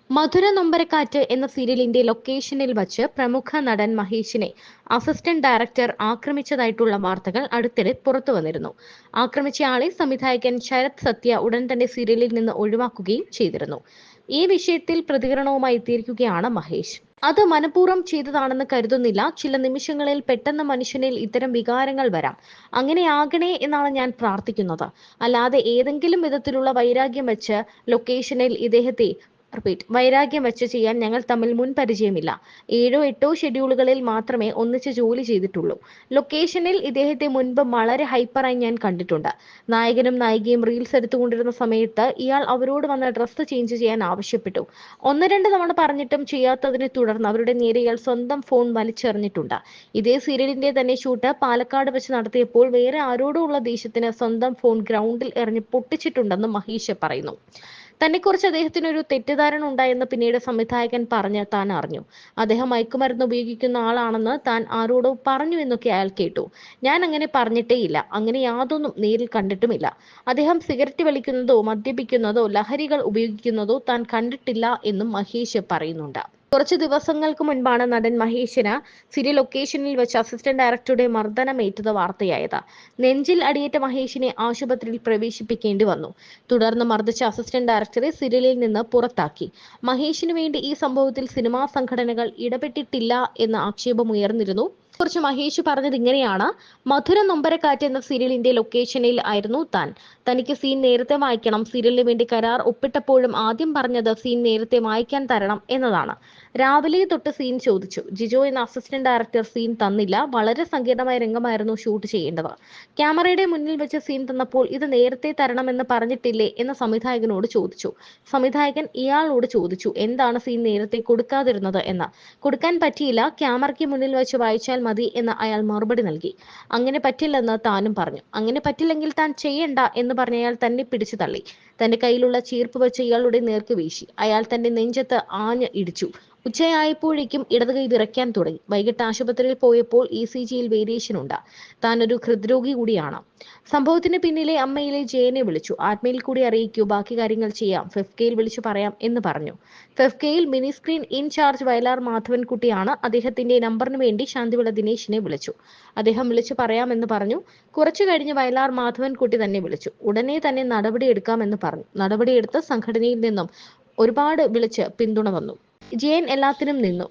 മധുര നൊമ്പരക്കാറ്റ് എന്ന സീരിയലിന്റെ ലൊക്കേഷനിൽ വച്ച് പ്രമുഖ നടൻ മഹേഷിനെ അസിസ്റ്റന്റ് ഡയറക്ടർ ആക്രമിച്ചതായിട്ടുള്ള വാർത്തകൾ അടുത്തിടെ പുറത്തു വന്നിരുന്നു. ആക്രമിച്ചയാളെ സംവിധായകൻ ശരത് സത്യ ഉടൻ തന്നെ സീരിയലിൽ നിന്ന് ഒഴിവാക്കുകയും ചെയ്തിരുന്നു. ഈ വിഷയത്തിൽ പ്രതികരണവുമായി എത്തിയിരിക്കുകയാണ് മഹേഷ്. അത് മനഃപൂർവ്വം ചെയ്തതാണെന്ന് കരുതുന്നില്ല. ചില നിമിഷങ്ങളിൽ പെട്ടെന്ന് മനുഷ്യനിൽ ഇത്തരം വികാരങ്ങൾ വരാം. അങ്ങനെയാകണേ എന്നാണ് ഞാൻ പ്രാർത്ഥിക്കുന്നത്. അല്ലാതെ ഏതെങ്കിലും വിധത്തിലുള്ള വൈരാഗ്യം വെച്ച് ലൊക്കേഷനിൽ വൈരാഗ്യം വെച്ച് ചെയ്യാൻ ഞങ്ങൾ തമ്മിൽ മുൻ പരിചയമില്ല. 7-8 ഷെഡ്യൂളുകളിൽ മാത്രമേ ഒന്നിച്ച് ജോലി ചെയ്തിട്ടുള്ളൂ. ലൊക്കേഷനിൽ ഇദ്ദേഹത്തെ മുൻപ് വളരെ ഹൈപ്പറായി ഞാൻ കണ്ടിട്ടുണ്ട്. നായകനും നായികയും റീൽസ് എടുത്തുകൊണ്ടിരുന്ന സമയത്ത് ഇയാൾ അവരോട് വന്ന് ഡ്രസ്സ് ചേഞ്ച് ചെയ്യാൻ ആവശ്യപ്പെട്ടു. 1-2 തവണ പറഞ്ഞിട്ടും ചെയ്യാത്തതിനെ തുടർന്ന് അവരുടെ നേരെ ഇയാൾ സ്വന്തം ഫോൺ വലിച്ചെറിഞ്ഞിട്ടുണ്ട്. ഇതേ സീരിയലിന്റെ തന്നെ ഷൂട്ട് പാലക്കാട് വെച്ച് നടത്തിയപ്പോൾ വേറെ ആരോടോ ഉള്ള ദേഷ്യത്തിന് സ്വന്തം ഫോൺ ഗ്രൗണ്ടിൽ എറിഞ്ഞ് പൊട്ടിച്ചിട്ടുണ്ടെന്ന് മഹേഷ് പറയുന്നു. തന്നെക്കുറിച്ച് അദ്ദേഹത്തിന് ഒരു തെറ്റിദ്ധാരണ ഉണ്ടായെന്ന് പിന്നീട് സംവിധായകൻ പറഞ്ഞ് താൻ അറിഞ്ഞു. അദ്ദേഹം മയക്കുമരുന്ന് ഉപയോഗിക്കുന്ന ആളാണെന്ന് താൻ ആരോടോ പറഞ്ഞു എന്നൊക്കെ അയാൾ കേട്ടു. ഞാൻ അങ്ങനെ പറഞ്ഞിട്ടേയില്ല. അങ്ങനെ യാതൊന്നും നേരിൽ കണ്ടിട്ടുമില്ല. അദ്ദേഹം സിഗരറ്റ് വലിക്കുന്നതോ മദ്യപിക്കുന്നതോ ലഹരികൾ ഉപയോഗിക്കുന്നതോ താൻ കണ്ടിട്ടില്ല എന്നും മഹേഷ് പറയുന്നുണ്ട്. കുറച്ച് ദിവസങ്ങൾക്ക് മുൻപാണ് നടൻ മഹേഷിന് സീരിയൽ ലൊക്കേഷനിൽ വെച്ച് അസിസ്റ്റന്റ് ഡയറക്ടറുടെ മർദ്ദനമേറ്റത് വാർത്തയായത്. നെഞ്ചിൽ അടിയേറ്റ മഹേഷിനെ ആശുപത്രിയിൽ പ്രവേശിപ്പിക്കേണ്ടി വന്നു. തുടർന്ന് മർദ്ദിച്ച അസിസ്റ്റന്റ് ഡയറക്ടറെ സീരിയലിൽ നിന്ന് പുറത്താക്കി. മഹേഷിനു വേണ്ടി ഈ സംഭവത്തിൽ സിനിമാ സംഘടനകൾ ഇടപെട്ടിട്ടില്ല എന്ന ആക്ഷേപമുയർന്നിരുന്നു. കുറിച്ച് മഹേഷ് പറഞ്ഞത് ഇങ്ങനെയാണ്: മധുര നൊമ്പരക്കാറ്റ് എന്ന സീരിയലിന്റെ ലൊക്കേഷനിൽ ആയിരുന്നു താൻ. തനിക്ക് സീൻ നേരത്തെ വായിക്കണം. സീരിയലിന് വേണ്ടി കരാർ ഒപ്പിട്ടപ്പോഴും ആദ്യം പറഞ്ഞത് സീൻ നേരത്തെ വായിക്കാൻ തരണം എന്നതാണ്. രാവിലെ തൊട്ട് സീൻ ചോദിച്ചു. ജിജോ എന്ന അസിസ്റ്റന്റ് ഡയറക്ടർ സീൻ തന്നില്ല. വളരെ സങ്കീർണമായ രംഗമായിരുന്നു ഷൂട്ട് ചെയ്യേണ്ടത്. ക്യാമറയുടെ മുന്നിൽ വെച്ച് സീൻ തന്നപ്പോൾ ഇത് നേരത്തെ തരണമെന്ന് പറഞ്ഞിട്ടില്ലേ എന്ന് സംവിധായകനോട് ചോദിച്ചു. സംവിധായകൻ ഇയാളോട് ചോദിച്ചു എന്താണ് സീൻ നേരത്തെ കൊടുക്കാതിരുന്നത് എന്ന്. കൊടുക്കാൻ പറ്റിയില്ല, ക്യാമറയ്ക്ക് മുന്നിൽ വെച്ച് വായിച്ചാൽ മതി എന്ന് അയാൾ മറുപടി നൽകി. അങ്ങനെ പറ്റില്ലെന്ന് താനും പറഞ്ഞു. അങ്ങനെ പറ്റില്ലെങ്കിൽ താൻ ചെയ്യണ്ട എന്ന് പറഞ്ഞ അയാൾ തന്നെ പിടിച്ചു തള്ളി. തന്റെ കയ്യിലുള്ള ചീർപ്പ് വെച്ച് ഇയാളുടെ നേർക്ക് വീശി. അയാൾ തന്റെ നെഞ്ചത്ത് ആഞ്ഞ് ഇടിച്ചു. ഉച്ചയായപ്പോഴേക്കും ഇടതുകൈ വിറയ്ക്കാൻ തുടങ്ങി. വൈകിട്ട് ആശുപത്രിയിൽ പോയപ്പോൾ ECGയിൽ വേരിയേഷൻ ഉണ്ട്. താൻ ഒരു ഹൃദ്രോഗി കൂടിയാണ്. സംഭവത്തിന് പിന്നിലെ അമ്മയിലെ ജയനെ വിളിച്ചു. ആത്മയിൽ കൂടി അറിയിക്കൂ, ബാക്കി കാര്യങ്ങൾ ചെയ്യാം. ഫെഫ്കയിൽ വിളിച്ചു പറയാം എന്ന് പറഞ്ഞു. ഫെഫ്കയിൽ മിനി സ്ക്രീൻ ഇൻചാർജ് വയലാർ മാധവൻകുട്ടിയാണ്. അദ്ദേഹത്തിന്റെ നമ്പറിന് വേണ്ടി ശാന്തിവിള ദിനേശിനെ വിളിച്ചു. അദ്ദേഹം വിളിച്ചു പറയാമെന്ന് പറഞ്ഞു. കുറച്ചു കഴിഞ്ഞ് വയലാർ മാധവൻകുട്ടി തന്നെ വിളിച്ചു. ഉടനെ തന്നെ നടപടിയെടുക്കാമെന്ന് പറഞ്ഞു. നടപടിയെടുത്ത് സംഘടനയിൽ നിന്നും ഒരുപാട് വിളിച്ച് പിന്തുണ വന്നു. ജയൻ എല്ലാത്തിനും നിന്നു.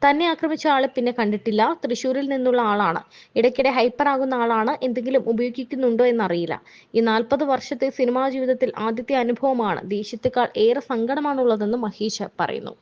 തന്നെ ആക്രമിച്ച ആളെ പിന്നെ കണ്ടിട്ടില്ല. തൃശ്ശൂരിൽ നിന്നുള്ള ആളാണ്. ഇടയ്ക്കിടെ ഹൈപ്പർ ആകുന്ന ആളാണ്. എന്തെങ്കിലും ഉപയോഗിക്കുന്നുണ്ടോ എന്നറിയില്ല. ഈ 40 വർഷത്തെ സിനിമാ ജീവിതത്തിൽ ആദ്യത്തെ അനുഭവമാണ്. ദേഷ്യത്തെക്കാൾ ഏറെ സങ്കടമാണുള്ളതെന്ന് മഹേഷ് പറയുന്നു.